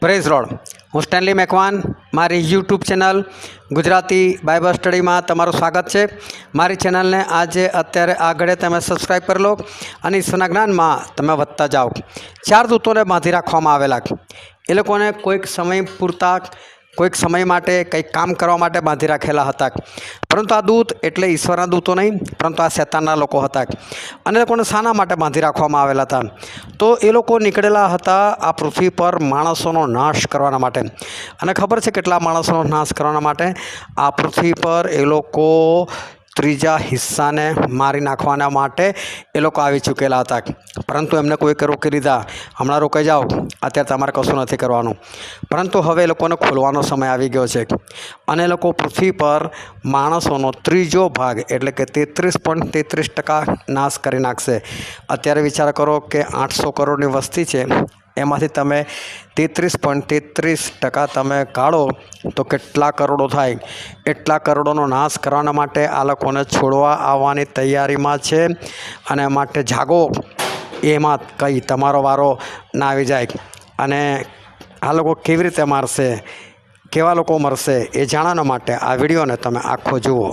Praise road. હું Stanley Macwan, મારી YouTube channel Gujarati Bible સ્ટડીમાં તમારું સ્વાગત છે. મારી ચેનલને આજે અત્યારે આગળ તમે સબસ્ક્રાઈબ કરી લો અને ઈશ્વરના જ્ઞાનમાં તમે વધતા જાઓ. 4 દૂતોને બાંધી રાખવામાં આવેલા. એ લોકોને કોઈક સમય પૂરતા કોઈક સમય માટે કંઈક કામ કરવા માટે બાંધી રાખેલા હતા. પરંતુ આ દૂત એટલે ઈશ્વરના દૂતો નહીં, પરંતુ આ શેતાનના લોકો હતા. અને એ લોકોને શાના માટે બાંધી રાખવામાં આવેલા હતા? તો એ લોકો નીકળેલા હતા આ પૃથ્વી પર માણસોનો નાશ કરવાના માટે. અને ખબર છે કેટલા માણસોનો નાશ કરવાના માટે? આ પૃથ્વી પર એ લોકો ત્રીજા હિસ્સાને મારી નાખવાના માટે એ લોકો આવી ચૂકેલા હતા. પરંતુ એમને કોઈકે રોકી લીધા. હમણાં રોકાઈ જાઓ, અત્યારે તમારે કશું નથી કરવાનું. પરંતુ હવે એ લોકોને ખોલવાનો સમય આવી ગયો છે અને એ લોકો પૃથ્વી પર માણસોનો ત્રીજો ભાગ એટલે કે 33.33% નાશ કરી નાખશે. અત્યારે વિચાર કરો કે 800 કરોડની વસ્તી છે, એમાંથી તમે 33.33% તમે કાઢો તો કેટલા કરોડો થાય? એટલા કરોડોનો નાશ કરવાના માટે આ લોકોને છોડવા આવવાની તૈયારીમાં છે. અને માટે જાગો, એમાં કંઈ તમારો વારો ના આવી જાય. અને આ લોકો કેવી રીતે મારશે, કેવા લોકો મરશે, એ જાણવા માટે આ વિડીયોને તમે આખો જુઓ.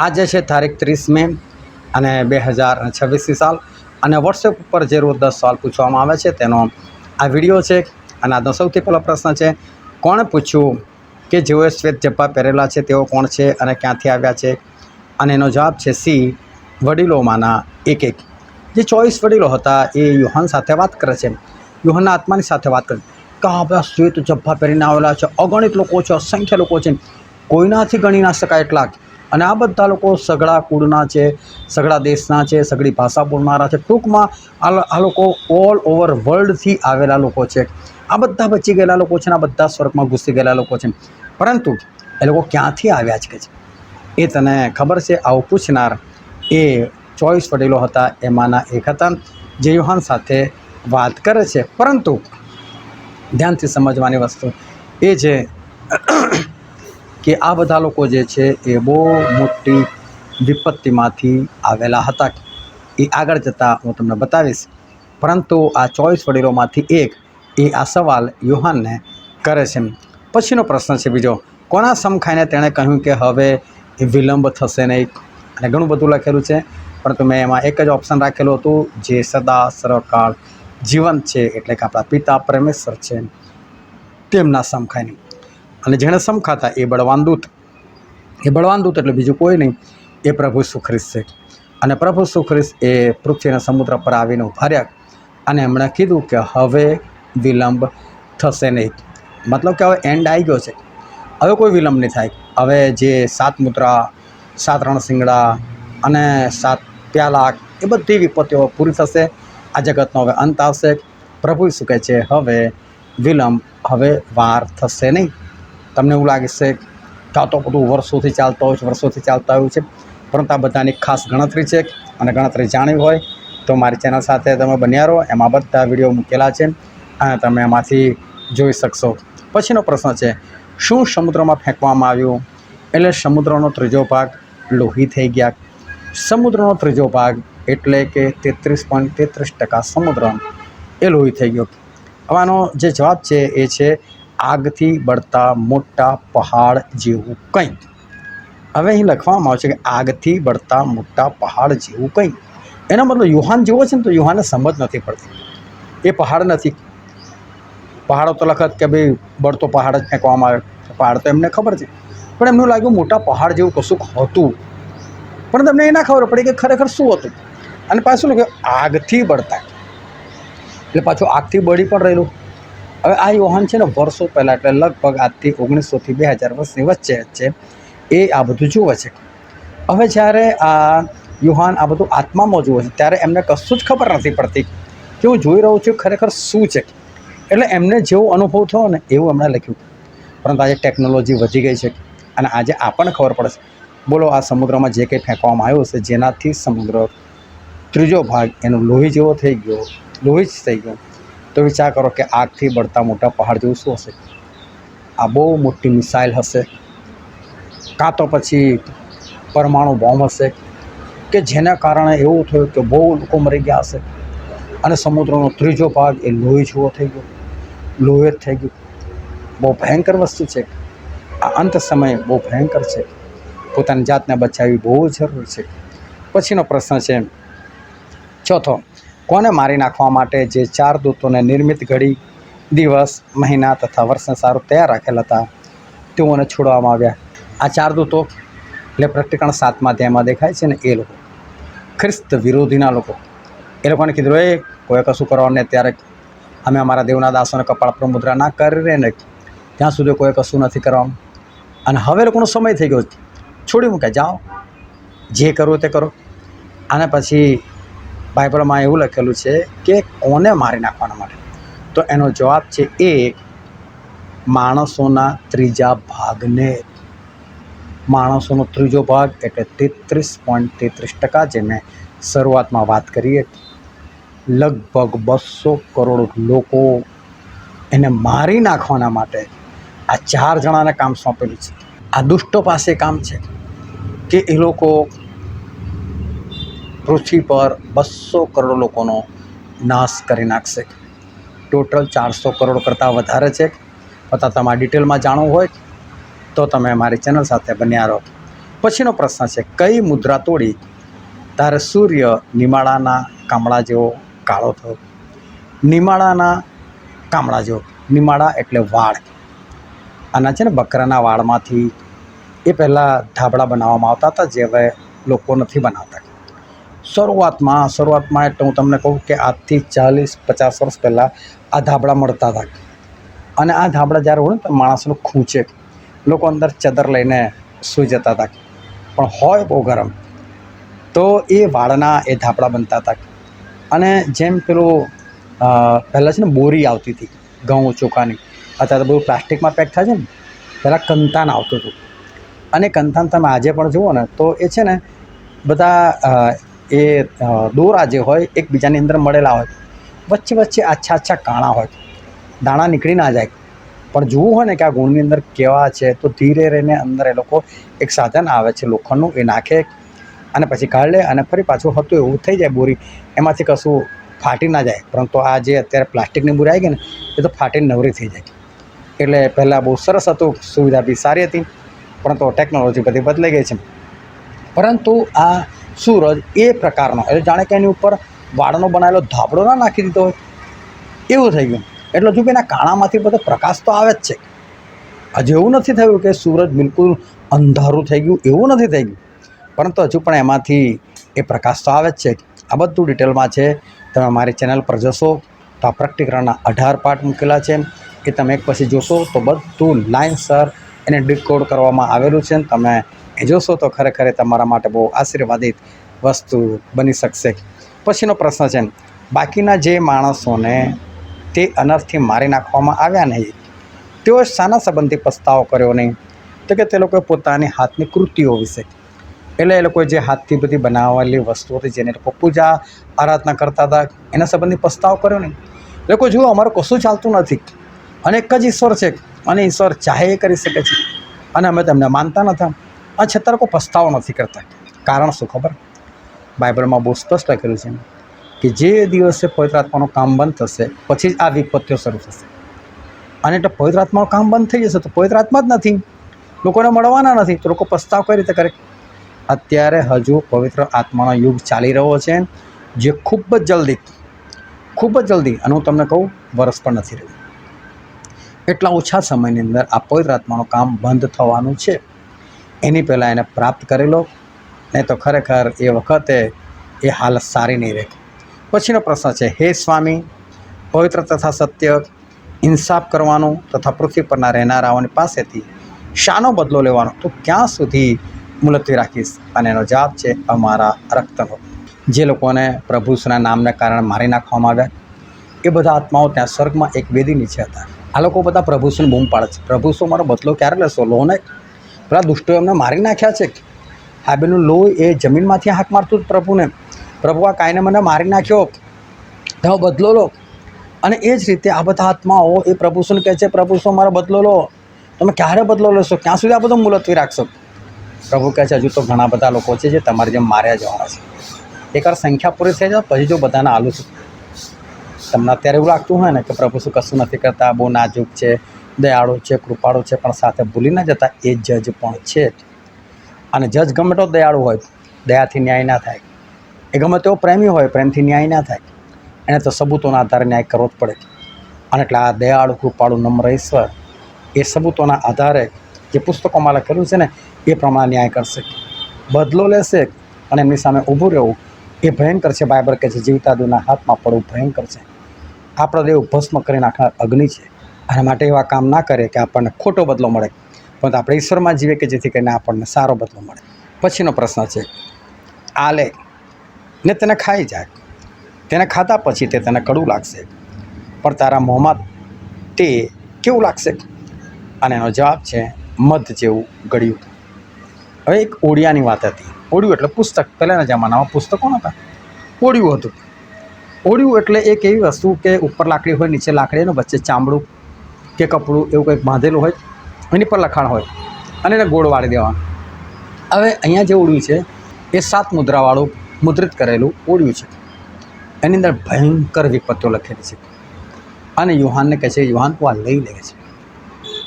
આજે છે તારીખ 30 મે અને 2026 સાલ, અને વોટ્સએપ ઉપર જે રોજ 10 સવાલ પૂછવામાં આવે છે તેનો આ વિડીયો છે. અને આજનો સૌથી પહેલો પ્રશ્ન છે, કોણે પૂછ્યું કે જેઓએ શ્વેત જબ્બા પહેરેલા છે તેઓ કોણ છે અને ક્યાંથી આવ્યા છે? અને એનો જવાબ છે સી, વડીલોમાંના એક. જે 24 વડીલો હતા એ યુહાન સાથે વાત કરે છે, યુહાનના આત્માની સાથે વાત કરે કે આ બધા શ્વેત જબ્બા પહેરીને આવેલા છે, અગણિત લોકો છે, અસંખ્ય લોકો છે, કોઈનાથી ગણી ના શકાય એટલા. અને આ બધા લોકો સઘળા કુળના છે, સઘળા દેશના છે, સઘળી ભાષા બોલનારા છે. ટૂંકમાં આ લોકો ઓલ ઓવર વર્લ્ડથી આવેલા લોકો છે. આ બધા બચી ગયેલા લોકો છે ને આ બધા સ્વર્ગમાં ઘૂસી ગયેલા લોકો છે. પરંતુ એ લોકો ક્યાંથી આવ્યા છે એ તને ખબર છે? આવું પૂછનાર એ 24 વડીલો હતા, એમાંના એક હતા જે યુહાન સાથે વાત કરે છે. પરંતુ ધ્યાનથી સમજવાની વસ્તુ એ છે કે આ બધા લોકો જે છે એ બહુ મોટી વિપત્તિમાંથી આવેલા હતા. એ આગળ જતાં હું તમને બતાવીશ. પરંતુ આ 24 વડીલોમાંથી એક એ આ સવાલ યુહાનને કરે છે. પછીનો પ્રશ્ન છે બીજો, કોના સમ ખાઈને તેણે કહ્યું કે હવે વિલંબ થશે નહીં? અને ઘણું બધું લખેલું છે, પરંતુ મેં એમાં એક જ ઓપ્શન રાખેલું હતું, જે સદા સર્વકાળ જીવંત છે, એટલે કે આપણા પિતા પરમેશ્વર છે, તેમના સમ ખાઈને. અને જેણે સમ ખાતા એ બળવાન દૂત. એ બળવાન દૂત એટલે બીજું કોઈ નહીં, એ પ્રભુ ઈસુ ખ્રિસ્ત છે. અને પ્રભુ ઈસુ ખ્રિસ્ત એ પૃથ્વીના સમુદ્ર પર આવીને ઊભા રહ્યા અને એમણે કીધું કે હવે વિલંબ થશે નહીં. મતલબ કે હવે એન્ડ આવી ગયો છે, હવે કોઈ વિલંબ નહીં થાય. હવે જે 7 મુદ્રા, 7 રણશિંગડા અને 7 પ્યાલા, એ બધી વિપત્તિઓ પૂરી થશે. આ જગતનો હવે અંત આવશે. પ્રભુ ઈસુ કહે છે હવે વિલંબ, હવે વાર થશે નહીં. તમને એવું લાગે છે કે આ તો બધું વર્ષોથી ચાલતા આવ્યું છે, પરંતુ આ બધાની ખાસ ગણતરી છે. અને ગણતરી જાણવી હોય તો મારી ચેનલ સાથે તમે બન્યા રહો, એમાં બધા વિડીયો મૂકેલા છે અને તમે એમાંથી જોઈ શકશો. પછીનો પ્રશ્ન છે, શું સમુદ્રમાં ફેંકવામાં આવ્યું? એટલે સમુદ્રનો ત્રીજો ભાગ લોહી થઈ ગયા. સમુદ્રનો ત્રીજો ભાગ એટલે કે 33.33% સમુદ્ર એ લોહી થઈ ગયો. હવે આનો જે જવાબ છે એ છે આગથી બળતા મોટા પહાડ જેવું કંઈ. હવે અહીં લખવામાં આવે છે કે આગથી બળતા મોટા પહાડ જેવું કંઈ. એનો મતલબ યુહાન જેવો છે ને, તો યુહાનને સમજ નથી પડતી. એ પહાડ નથી. પહાડો તો લખત કે ભાઈ બળતો પહાડ જ ફેંકવામાં આવે, પહાડ તો એમને ખબર છે. પણ એમને લાગ્યું મોટા પહાડ જેવું કશુંક હતું, પણ તમને એ ના ખબર પડી કે ખરેખર શું હતું. અને પાછું લખ્યું આગથી બળતા, એટલે પાછું આગથી બળી પણ રહેલું. હવે આ યુહાન છે ને વર્ષો પહેલાં, એટલે લગભગ આજથી 1900 થી 2000 વર્ષની વચ્ચે એ આ બધું જુએ છે. હવે જ્યારે આ યુહાન આ બધું આત્મામાં જુએ છે ત્યારે એમને કશું જ ખબર નથી પડતી કે હું જોઈ રહ્યો છું ખરેખર શું છે. એટલે એમને જેવો અનુભવ થયો ને એવું એમણે લખ્યું. પરંતુ આજે ટેકનોલોજી વધી ગઈ છે અને આજે આપણને ખબર પડે છે. બોલો, આ સમુદ્રમાં જે કંઈ ફેંકવામાં આવ્યું છે, જેનાથી સમુદ્ર ત્રીજો ભાગ એનો લોહી જેવો થઈ ગયો, લોહી જ થઈ ગયો, તો વિચાર કરો કે આગથી બળતા મોટા પહાડ જેવું શું હશે. આ બહુ મોટી મિસાઇલ હશે, કાં તો પછી પરમાણુ બોમ્બ હશે કે જેના કારણે એવું થયું કે બહુ લોકો મરી ગયા હશે અને સમુદ્રનો ત્રીજો ભાગ એ લોહી જેવો થઈ ગયો, લોહિત થઈ ગયું. બહુ ભયંકર વસ્તુ છે. આ અંત સમય બહુ ભયંકર છે. પોતાની જાતને બચાવવી બહુ જરૂરી છે. પછીનો પ્રશ્ન છે ચોથો, કોને મારી નાખવા માટે જે 4 દૂતોને નિર્મિત ઘડી, દિવસ, મહિના તથા વર્ષને સારું તૈયાર રાખેલા હતા તેઓને છોડવામાં આવ્યા? આ 4 દૂતો એટલે પ્રકટીકરણ 7મા અધ્યાયમાં દેખાય છે ને, એ લોકો ખ્રિસ્ત વિરોધીના લોકો. એ લોકોને કીધું એ કોઈ કશું કરવાનું નહીં, ત્યારે અમે અમારા દેવના દાસોને કપાળ પર મુદ્રા ના કરી રહે ને ત્યાં સુધી કોઈ કશું નથી કરવાનું. અને હવે લોકોનો સમય થઈ ગયો, છોડી મૂકે, જાઓ જે કરવું તે કરો. અને પછી બાઇબલમાં એવું લખેલું છે કે કોને મારી નાખવાના માટે, તો એનો જવાબ છે એ માણસોના ત્રીજા ભાગને. માણસોનો ત્રીજો ભાગ એટલે 33.33%, જે મેં શરૂઆતમાં વાત કરીએ, લગભગ 200 કરોડ લોકો એને મારી નાખવાના માટે આ 4 જણાને કામ સોંપેલું છે. આ દુષ્ટો પાસે કામ છે કે એ લોકો પૃથ્વી પર 200 કરોડ લોકોનો નાશ કરી નાખશે. ટોટલ 400 કરોડ કરતાં વધારે છે. અથવા તમારે ડિટેલમાં જાણવું હોય તો તમે મારી ચેનલ સાથે બન્યા રહો. પછીનો પ્રશ્ન છે, કઈ મુદ્રા તોડી તારે સૂર્ય નિમાડાના કામળા જેવો કાળો થયો? નિમાડાના કામળા જેવો, નિમાડા એટલે વાળ. આના છે ને બકરાના વાળમાંથી એ પહેલાં ધાબળા બનાવવામાં આવતા હતા, જે હવે લોકો નથી બનાવતા. શરૂઆતમાં એટલે હું તમને કહું કે આજથી 40-50 વર્ષ પહેલાં આ ધાબળા મળતા હતા. અને આ ધાબળા જ્યારે હોય ને તો માણસનું ખૂંચે, લોકો અંદર ચદર લઈને સૂઈ જતા હતા, પણ હોય બહુ ગરમ, તો એ વાળના એ ધાબળા બનતા હતા. અને જેમ પેલું પહેલાં છે ને બોરી આવતી હતી ઘઉં ચોખાની, અત્યારે તો બધું પ્લાસ્ટિકમાં પેક થાય છે ને, પહેલાં કંતાન આવતું હતું. અને કંતાન તમે આજે પણ જુઓ ને તો એ છે ને બધા એ દોરા જે હોય એકબીજાની અંદર મળેલા હોય, વચ્ચે આછા કાણા હોય, દાણા નીકળી ના જાય. પણ જોવું હોય ને કે આ ગુણની અંદર કેવા છે, તો ધીરે રહીને અંદર એ લોકો એક સાધન આવે છે લોખંડનું, એ નાખે અને પછી કાઢી લે અને ફરી પાછું હતું એવું થઈ જાય બોરી, એમાંથી કશું ફાટી ના જાય. પરંતુ આ જે અત્યારે પ્લાસ્ટિકની બોરી આવી ગઈ ને, એ તો ફાટીને નવરી થઈ જાય. એટલે પહેલાં બહુ સરસ હતું, સુવિધા બી સારી હતી, પરંતુ ટેકનોલોજી બધી બદલાઈ ગઈ છે. પરંતુ આ સૂરજ એ પ્રકારનો, એટલે જાણે કે એની ઉપર વાળનો બનાવેલો ધાબળો ના નાખી દીધો હોય એવું થઈ ગયું. એટલે હજુ બી એના કાણામાંથી બધો પ્રકાશ તો આવે જ છે. હજુ એવું નથી થયું કે સૂરજ બિલકુલ અંધારું થઈ ગયું, એવું નથી થઈ ગયું, પરંતુ હજુ પણ એમાંથી એ પ્રકાશ તો આવે જ છે. આ બધું ડિટેલમાં છે, તમે મારી ચેનલ પર જશો તો આ પ્રકટીકરણના 18 પાર્ટ મૂકેલા છે, એ તમે એક પછી જોશો તો બધું લાઇનસર એને ડીકોડ કરવામાં આવેલું છે. તમે એ જોશો તો ખરેખર તમારા માટે બહુ આશીર્વાદિત વસ્તુ બની શકશે. પછીનો પ્રશ્ન છે, બાકીના જે માણસોને તે અનર્થથી મારી નાખવામાં આવ્યા નહીં, તેઓ શાના સંબંધી પસ્તાવો કર્યો નહીં? તો કે તે લોકોએ પોતાની હાથની કૃતિઓ વિશે, એટલે એ લોકોએ જે હાથથી બધી બનાવેલી વસ્તુઓ હતી, જેને લોકો પૂજા આરાધના કરતા હતા, એના સંબંધી પસ્તાવો કર્યો નહીં. લોકો જુઓ, અમારું કશું ચાલતું નથી અને એક જ ઈશ્વર છે, અને ઈશ્વર ચાહે એ કરી શકે છે, અને અમે તેમને માનતા નથી, અને છતાં લોકો પસ્તાવો નથી કરતા. કારણ શું ખબર? બાઇબલમાં બહુ સ્પષ્ટ લખેલું છે કે જે દિવસે પવિત્ર આત્માનું કામ બંધ થશે પછી જ આ વિપત્તિઓ શરૂ થશે. અને એટલે પવિત્ર આત્માનું કામ બંધ થઈ જશે તો પવિત્ર આત્મા જ નથી, લોકોને મળવાના નથી, તો લોકો પસ્તાવ કઈ રીતે કરે? અત્યારે હજુ પવિત્ર આત્માનો યુગ ચાલી રહ્યો છે, જે ખૂબ જ જલ્દી, અને હું તમને કહું વર્ષ પણ નથી રહ્યું, એટલા ઓછા સમયની અંદર આ પવિત્ર આત્માનું કામ બંધ થવાનું છે. એની પહેલાં એને પ્રાપ્ત કરી લો, નહીં તો ખરેખર એ વખતે એ હાલત સારી નહીં રહે. પછીનો પ્રશ્ન છે, હે સ્વામી, પવિત્ર તથા સત્ય, ઇન્સાફ કરવાનું તથા પૃથ્વી પરના રહેનારાઓની પાસેથી શાનો બદલો લેવાનો, તો ક્યાં સુધી મુલતવી રાખીશ? અને એનો જવાબ છે, અમારા રક્તનો. જે લોકોને પ્રભુના નામને કારણે મારી નાખવામાં આવ્યા, એ બધા આત્માઓ ત્યાં સ્વર્ગમાં એક વેદી નીચે હતા. આ લોકો બધા પ્રભુને બૂમ પાડે છે, પ્રભુ મારો બદલો ક્યારે લેશો? લો ને, પેલા દુષ્ટોએ એમને મારી નાખ્યા છે. હાબેલનું લોહી એ જમીનમાંથી હાંક મારતું જ પ્રભુને, પ્રભુ આ કાંઈને મને મારી નાખ્યો, તો બદલો લો. અને એ જ રીતે આ બધા આત્માઓ એ પ્રભુ શું કહે છે, પ્રભુ મારો બદલો લો. તમે ક્યારે બદલો લેશો? ક્યાં સુધી આ બધો મુલતવી રાખશો? પ્રભુ કહે છે હજુ તો ઘણા બધા લોકો છે જે તમારી જેમ માર્યા જવાના છે. એકવાર સંખ્યા પૂરી થઈ જાય પછી જો બધાને આલું છું. તમને અત્યારે એવું લાગતું હોય ને કે પ્રભુ શું કશું નથી કરતા, બહુ નાજુક છે, દયાળુ છે, કૃપાળુ છે, પણ સાથે ભૂલી ન જતા એ જજ પણ છે. અને જજ ગમે તો દયાળુ હોય, દયાથી ન્યાય ના થાય. એ ગમે તેવો પ્રેમી હોય, પ્રેમથી ન્યાય ના થાય. એને તો સબૂતોના આધારે ન્યાય કરવો જ પડે. અને એટલે આ દયાળુ, કૃપાળુ, નમ્ર ઈશ્વર એ સબૂતોના આધારે જે પુસ્તકોમાં લખેલું છે ને એ પ્રમાણે ન્યાય કરશે, બદલો લેશે. અને એમની સામે ઊભું રહેવું એ ભયંકર છે. બાઇબલ કહે છે જીવતા દેવના હાથમાં પડવું ભયંકર છે. આપણો દેવ ભસ્મ કરી નાખનાર અગ્નિ છે. અને માટે એવા કામ ના કરે કે આપણને ખોટો બદલો મળે, પરંતુ આપણે ઈશ્વરમાં જીવે કે જેથી કરીને આપણને સારો બદલો મળે. પછીનો પ્રશ્ન છે, આ લે ને તેને ખાઈ જાય, તેને ખાધા પછી તે તને કડવું લાગશે, પણ તારા મોંમાં તે કેવું લાગશે? અને એનો જવાબ છે મધ જેવું ગળ્યું. હવે એક ઓડિયાની વાત હતી. ઓડિયું એટલે પુસ્તક. પહેલાંના જમાનામાં પુસ્તકો નહોતા, ઓડિયું હતું. ઓડિયું એટલે એક એવી વસ્તુ કે ઉપર લાકડી હોય, નીચે લાકડી હોય, વચ્ચે ચામડું કે કપડું એવું કંઈક બાંધેલું હોય, એની પર લખાણ હોય અને એને ગોળ વાળી દેવાનું. હવે અહીંયા જે ઓડિયું છે એ 7 મુદ્રાવાળું મુદ્રિત કરેલું ઓડિયું છે. એની અંદર ભયંકર વિપત્તિઓ લખેલી છે. અને યુહાનને કહે છે યુહાન તું આ લઈ લે છે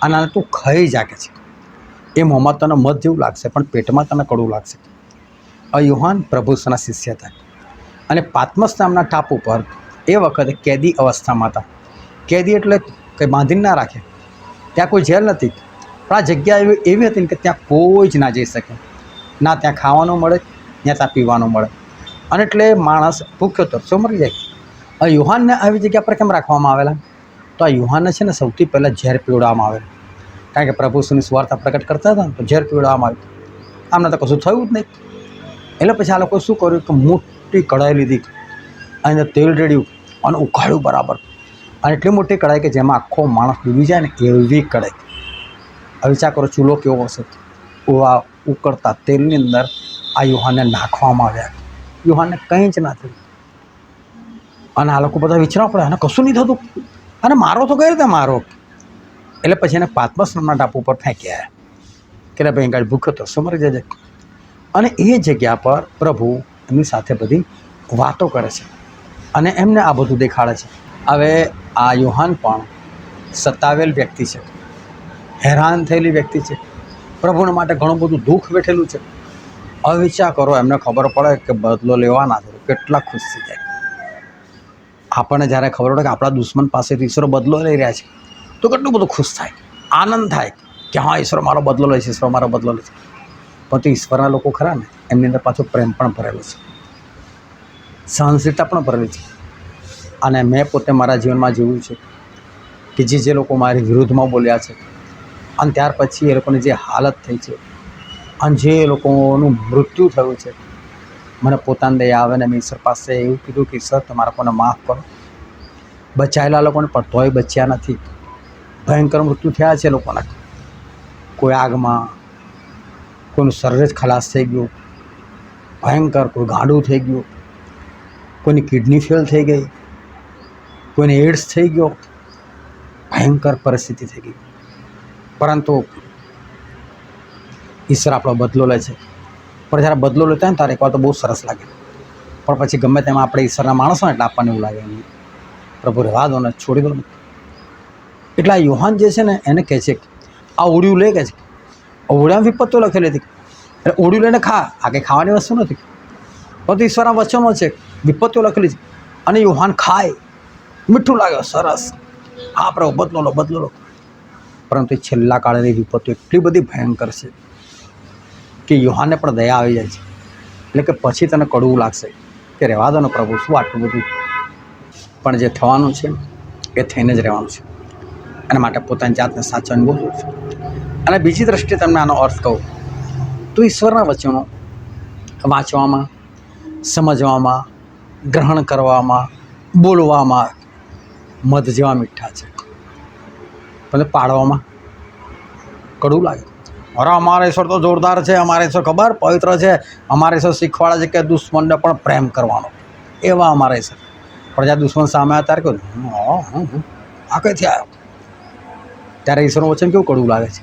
અને આને તું ખાઈ જાગે છે. એ મોંમાં તને મધ જેવું લાગશે પણ પેટમાં તને કડવું લાગશે. યુહાન પ્રભુના શિષ્ય હતા અને પાત્મસ નામના ટાપુ પર એ વખતે કેદી અવસ્થામાં હતા. કેદી એટલે કંઈ બાંધીને ના રાખે, ત્યાં કોઈ જેલ નથી, પણ આ જગ્યા એવી હતી કે ત્યાં કોઈ જ ના જઈ શકે. ના ત્યાં ખાવાનું મળે, ના ત્યાં પીવાનું મળે. અને એટલે માણસ ભૂખ્યો તરસ્યો મરી જાય. હવે યુહાનને આવી જગ્યા પર કેમ રાખવામાં આવેલા? તો આ યુહાનને છે ને સૌથી પહેલાં ઝેર પીવડાવવામાં આવેલું. કારણ કે પ્રભુ શુની સ્વાર્થા પ્રગટ કરતા હતા ને તો ઝેર પીવડાવવામાં આવ્યું. આમને તો કશું થયું જ નહીં. એટલે પછી આ લોકોએ શું કર્યું કે મોટી કઢાઈ લીધી, અને તેલ રેડ્યું અને ઉકાળ્યું બરાબર. અને એટલી મોટી કઢાઈ કે જેમાં આખો માણસ ડૂબી જાય ને એવી કઢાઈ. હવે વિચાર કરો ચૂલો કેવો હશે. આ ઉકળતા તેલની અંદર આ યુહાનને નાખવામાં આવ્યા. યુહાનને કંઈ જ ના થયું. અને આ લોકો બધા વિચારવા પડે અને કશું નહીં થતું, અને મારો તો કઈ રીતે મારો? એટલે પછી એને પાત્મસ નામના ટાપુ પર ફેંકી આવ્યા કે ભાઈ ગાડી ભૂખ્યો તો શું મરી જજે. અને એ જગ્યા પર પ્રભુ એમની સાથે બધી વાતો કરે છે અને એમને આ બધું દેખાડે છે. હવે આ યુહાન પણ સતાવેલ વ્યક્તિ છે, હેરાન થયેલી વ્યક્તિ છે, પ્રભુને માટે ઘણું બધું દુઃખ વેઠેલું છે. હવે વિચાર કરો, એમને ખબર પડે કે બદલો લેવાના છે, કેટલા ખુશ થઈ જાય. આપણને જ્યારે ખબર પડે કે આપણા દુશ્મન પાસેથી ઈશ્વર બદલો લઈ રહ્યા છે તો કેટલું બધું ખુશ થાય, આનંદ થાય કે હા ઈશ્વર મારો બદલો લે છે, ઈશ્વર મારો બદલો લે છે. પણ તો ઈશ્વરના લોકો ખરા ને એમની અંદર પાછો પ્રેમ પણ ભરેલો છે, સહનશીલતા પણ ભરેલી છે. અને મેં પોતે મારા જીવનમાં જોયું છે કે જે લોકો મારી વિરુદ્ધમાં બોલ્યા છે અને ત્યાર પછી એ લોકોની જે હાલત થઈ છે અને જે લોકોનું મૃત્યુ થયું છે, મને પોતાને દયા આવે ને મેં ઈશ્વર પાસે એવું કીધું કે ઈશ્વર તમારા લોકોને માફ કરો. બચાયેલા લોકોને પણ તોય બચ્યા નથી. ભયંકર મૃત્યુ થયા છે લોકોના. કોઈ આગમાં, કોઈનું શરીર જ ખલાસ થઈ ગયું, ભયંકર, કોઈ ગાંડું થઈ ગયું, કોઈની કિડની ફેલ થઈ ગઈ, કોઈને એડ્સ થઈ ગયો, ભયંકર પરિસ્થિતિ થઈ ગઈ. પરંતુ ઈશ્વર આપણો બદલો લે છે. પણ જ્યારે બદલો લેતા હોય ને ત્યારે એકવાર તો બહુ સરસ લાગે, પણ પછી ગમે તેમાં આપણે ઈશ્વરના માણસો ને એટલે આપણને એવું લાગે પ્રભુ રહેવા દો ને, છોડી દો ને. એટલે આ યુહાન જે છે ને એને કહે છે આ ઓડિયું લે, કહે છે ઓડિયામાં વિપત્તિઓ લખેલી હતી એટલે ઓડિયું લઈને ખા. આ કંઈ ખાવાની વસ્તુ નથી, પરંતુ ઈશ્વરના વચનો છે, વિપત્તિઓ લખેલી છે. અને યુહાન ખાય, મીઠું લાગે, સરસ, હા પ્રભુ બદલો લો, બદલો લો. પરંતુ એ છેલ્લા કાળની વિપત્તિઓ એટલી બધી ભયંકર છે કે યુહાનને પણ દયા આવી જાય છે. એટલે કે પછી તને કડવું લાગશે કે રહેવા દો ને પ્રભુ, શું આટલું બધું? પણ જે થવાનું છે એ થઈને જ રહેવાનું છે. એના માટે પોતાની જાતને સાચવવાની બોલવું છે. અને બીજી દ્રષ્ટિએ તમને આનો અર્થ કહું તો ઈશ્વરના વચનો વાંચવામાં, સમજવામાં, ગ્રહણ કરવામાં, બોલવામાં મધ જેવા મીઠા છે, પણ પાડવામાં કડવું લાગે. અરે અમારા ઈશ્વર તો જોરદાર છે, અમારા ઈશ્વર ખબર પવિત્ર છે, અમારા ઈશ્વર શીખવાડે છે કે દુશ્મનને પણ પ્રેમ કરવાનો, એવા અમારા ઈશ્વર. પણ જ્યાં દુશ્મન સામે આવ્યા ત્યારે કહ્યું આ કઈથી આવ્યો? ત્યારે ઈશ્વરનું વચન કેવું કડવું લાગે છે.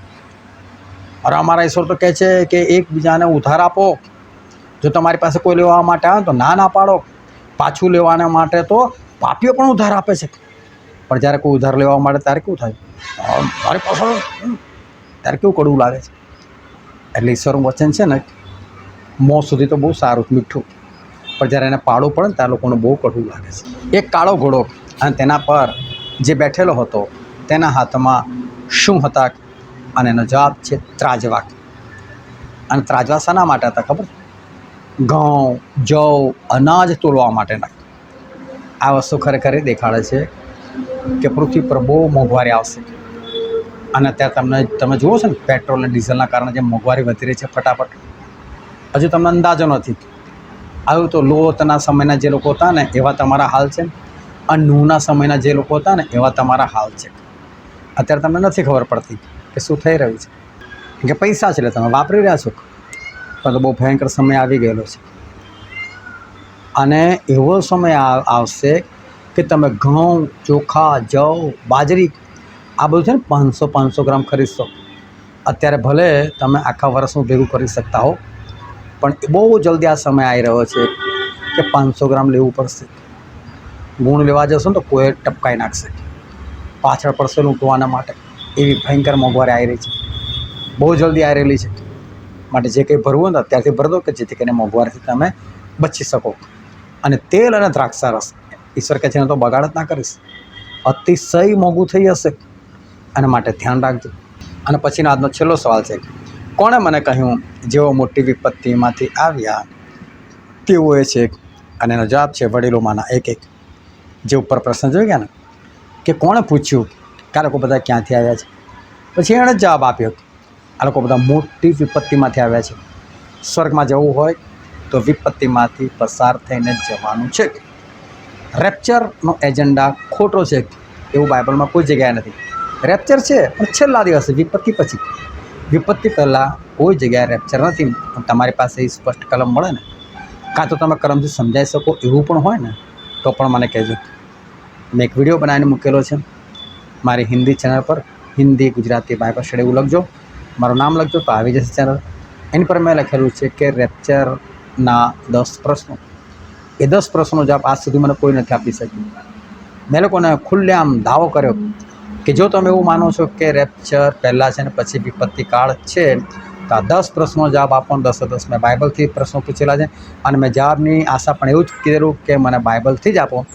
અરે અમારા ઈશ્વર તો કહે છે કે એકબીજાને ઉધાર આપો. જો તમારી પાસે કોઈ લેવા માટે આવે તો ના પાડો. પાછું લેવાના માટે તો પાપીઓ પણ ઉધાર આપે છે, પણ જ્યારે કોઈ ઉધાર લેવા માટે ત્યારે કેવું થાય, મારી પાસે ત્યારે કેવું કડવું લાગે છે. એટલે ઈશ્વરનું વચન છે ને, મોં સુધી તો બહુ સારું મીઠું, પણ જ્યારે એને પાડવું પડે ને ત્યારે લોકોને બહુ કડવું લાગે છે. એક કાળો ઘોડો અને તેના પર જે બેઠેલો હતો તેના હાથમાં શું હતા? અને એનો જવાબ છે ત્રાજવા. અને ત્રાજવા શાના માટે હતા ખબર? ઘઉં, જવ, અનાજ તોલવા માટેના. આ વસ્તુ ખરેખર દેખાડે છે કે પૃથ્વી પર બહુ મોંઘવારી આવશે. અને અત્યારે તમે જુઓ છો ને, પેટ્રોલ અને ડીઝલના કારણે જે મોંઘવારી વધી રહી છે ફટાફટ, હજુ તમને અંદાજો નથી આવ્યું. તો લોતના સમયના જે લોકો હતા ને એવા તમારા હાલ છે, અને નૂહના સમયના જે લોકો હતા ને એવા તમારા હાલ છે. અત્યારે તમને નથી ખબર પડતી કે શું થઈ રહ્યું છે, કે પૈસા છે એટલે તમે વાપરી રહ્યા છો, પણ બહુ ભયંકર સમય આવી ગયેલો છે. અને એવો સમય આવશે કે તમે ઘઉં, ચોખા, જવ, બાજરી આ બધું છે ને 500 ગ્રામ ખરીદશો. અત્યારે ભલે તમે આખા વર્ષનું ભેગું કરી શકતા હો, પણ બહુ જલ્દી આ સમય આવી રહ્યો છે કે 500 ગ્રામ લેવું પડશે. ગુણ લેવા જશો ને તો કોઈ ટપકાઈ નાખશે, પાછળ પડશે લૂંટવાના માટે. એવી ભયંકર મોંઘવારી આવી રહી છે, બહુ જલ્દી આવી રહેલી છે. માટે જે કંઈ ભરવું ને અત્યારથી ભરી દો, કે જેથી કરીને મોંઘવારીથી તમે બચી શકો. અને તેલ અને દ્રાક્ષા રસ, ઈશ્વર કહે છે એને તો બગાડ જ ના કરીશ, અતિશય મોંઘું થઈ જશે. અને માટે ધ્યાન રાખજો. અને પછીનો આજનો છેલ્લો સવાલ છે, કોણે મને કહ્યું જેઓ મોટી વિપત્તિમાંથી આવ્યા તેઓ એ છે? અને એનો જવાબ છે વડીલોમાંના એક. જે ઉપર પ્રશ્ન જોઈ ગયા ને, કે કોણે પૂછ્યું કે આ લોકો બધા ક્યાંથી આવ્યા છે? પછી એણે જ જવાબ આપ્યો, આ લોકો બધા મોટી વિપત્તિમાંથી આવ્યા છે. સ્વર્ગમાં જવું હોય તો વિપત્તિમાંથી પસાર થઈને જ જવાનું છે. રેપ્ચરનો એજન્ડા ખોટો છે એવું બાઇબલમાં કોઈ જગ્યાએ નથી. રેપ્ચર છે પણ છેલ્લા દિવસે, વિપત્તિ પછી. વિપત્તિ પહેલાં કોઈ જગ્યાએ રેપ્ચર નથી. તમારી પાસે એ સ્પષ્ટ કલમ મળે ને, કાં તો તમે કલમથી સમજાઈ શકો એવું પણ હોય ને, તો પણ મને કહેજો. મેં એક વિડીયો બનાવીને મૂકેલો છે મારી હિન્દી ચેનલ પર, હિન્દી ગુજરાતી બાઇબલ સ્ટડી એવું લખજો, મારું નામ લખજો તો આવી જશે ચેનલ. એની પર મેં લખેલું છે કે રેપ્ચરના 10 પ્રશ્નો. એ 10 પ્રશ્નનો જવાબ આજ સુધી મને કોઈ નથી આપી શક્યું. મેં લોકોને ખુલ્લેઆમ દાવો કર્યો કે જો તમે એવું માનો છો કે રેપ્ચર પહેલાં છે ને પછી વિપત્તિ કાળ છે, તો આ 10 પ્રશ્નો જવાબ આપો. 10 મેં બાઇબલથી પ્રશ્નો પૂછેલા છે, અને મેં જવાબની આશા પણ એવું જ કીધેલું કે મને બાઇબલથી જ આપો,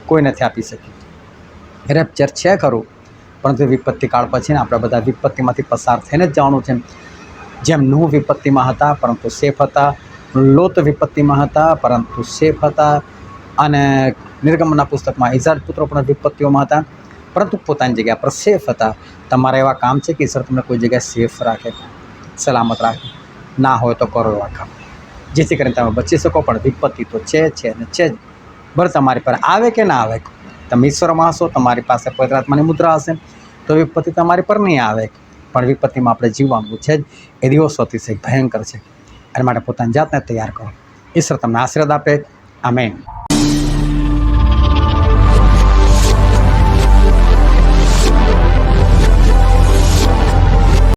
કોઈ નથી આપી શક્યું. રેપ્ચર છે ખરું, પરંતુ વિપત્તિ કાળ પછી ને આપણે બધા વિપત્તિમાંથી પસાર થઈને જ જવાનું છે. જેમ નૂહ વિપત્તિમાં હતા પરંતુ સેફ હતા, લોત વિપત્તિમાં હતા પરંતુ સેફ હતા, અને નિર્ગમનના પુસ્તકમાં ઇઝરાયેલ પુત્રો પણ વિપત્તિઓમાં હતા પરંતુ પોતાની જગ્યા પર સેફ હતા. તમારા એવા કામ છે કે ઈશ્વર તમને કોઈ જગ્યાએ સેફ રાખે, સલામત રાખે. ના હોય તો કરો એવા કામ, જેથી કરીને તમે બચી શકો. પણ વિપત્તિ તો છે ને છે જ, ભલે તમારી પર આવે કે ના આવે. તમે ઈશ્વરમાં હશો, તમારી પાસે પવિત્ર આત્માની મુદ્રા હશે, તો વિપત્તિ તમારી પર નહીં આવે. પણ વિપત્તિમાં આપણે જીવવાનું છે જ. એ દિવસો અતિશય ભયંકર છે, એના માટે પોતાની જાતને તૈયાર કરો. ઈશ્વર તમને આશીર્વાદ આપે. આમેન.